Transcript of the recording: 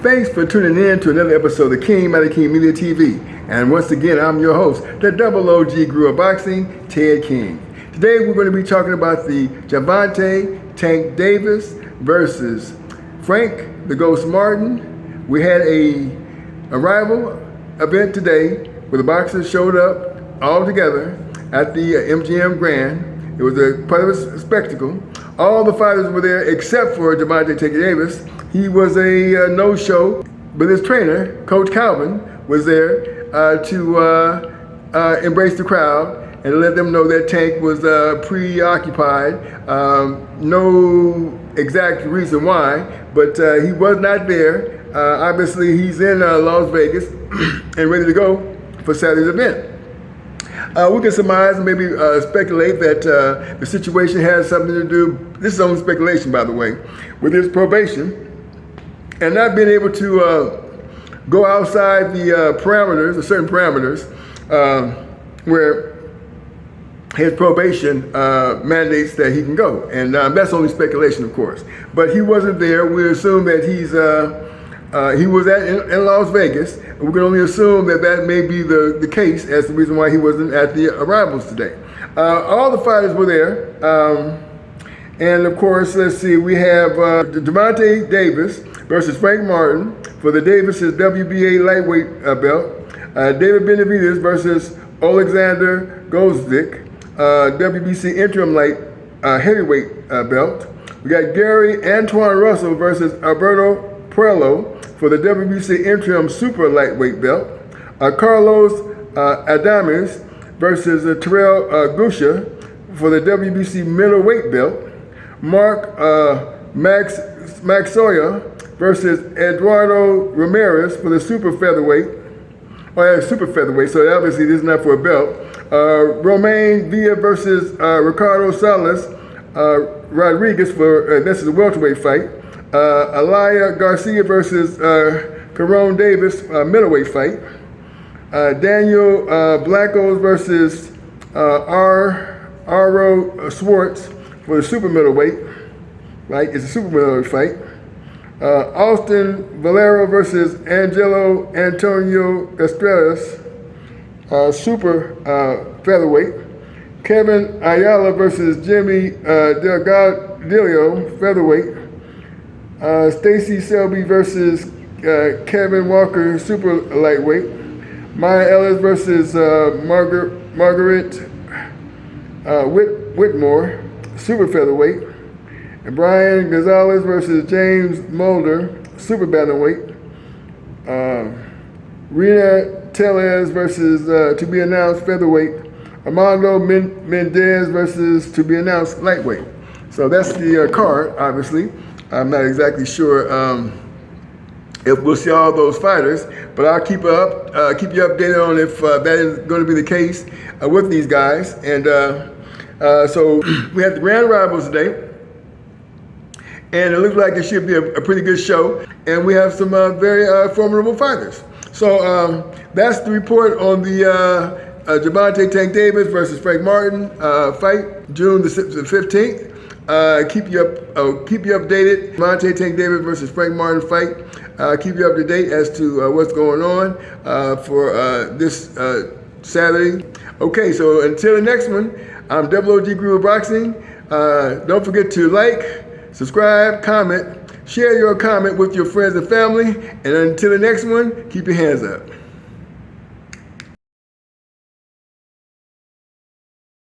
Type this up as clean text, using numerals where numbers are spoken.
Thanks for tuning in to another episode of King by the King Media TV. And once again, I'm your host, the double OG Guru of Boxing, Ted King. Today we're going to be talking about the Gervonta Tank Davis versus Frank the Ghost Martin. We had a rival event today where the boxers showed up all together at the MGM Grand. It was a part of a spectacle. All the fighters were there except for Gervonta Tank Davis. He was a no-show, but his trainer, Coach Calvin, was there to embrace the crowd and let them know that Tank was preoccupied. No exact reason why, but he was not there. Obviously, he's in Las Vegas and ready to go for Saturday's event. We can surmise and maybe speculate that the situation has something to do, this is only speculation by the way, with his probation and not being able to go outside the parameters, the certain parameters, where his probation mandates that he can go. And that's only speculation, of course. But he wasn't there. We assume that he was in Las Vegas. We can only assume that that may be the case as the reason why he wasn't at the arrivals today. All the fighters were there. And of course, let's see, we have Gervonta Davis versus Frank Martin for the Davis' WBA lightweight belt. David Benavidez versus Alexander Gvozdyk, WBC interim light heavyweight belt. We got Gary Antoine Russell versus Alberto Puello for the WBC interim super lightweight belt. Carlos Adames versus Terrell Gusha for the WBC middleweight belt. Mark Maxoya versus Eduardo Ramirez for the super featherweight. Super featherweight, so obviously this is not for a belt. Romain Villa versus Ricardo Salas Rodriguez for, this is a welterweight fight. Elia Garcia versus Caron Davis, middleweight fight. Daniel Blancos versus Aro Swartz for the super middleweight, right? It's a super middleweight fight. Austin Valero versus Angelo Antonio Estrellas, super featherweight. Kevin Ayala versus Jimmy Delgadillo, featherweight. Stacy Selby versus Kevin Walker, super lightweight. Maya Ellis versus Margaret Whitmore, super featherweight. And Brian Gonzalez versus James Mulder, super bantamweight. Rena Tellez versus to be announced featherweight. Armando Mendez versus to be announced lightweight. So that's the card, obviously. I'm not exactly sure if we'll see all those fighters, but I'll keep you updated on if that is going to be the case with these guys. And so we have the grand rivals today, and it looks like it should be a pretty good show. And we have some very formidable fighters. So that's the report on the Gervonta Tank Davis versus Frank Martin fight, June the 15th. Keep you updated. Gervonta Tank Davis versus Frank Martin fight. Keep you up to date as to what's going on for this Saturday. Okay, so until the next one, I'm Double OG Guru of Boxing. Don't forget to like, subscribe, comment, share your comment with your friends and family. And until the next one, keep your hands up.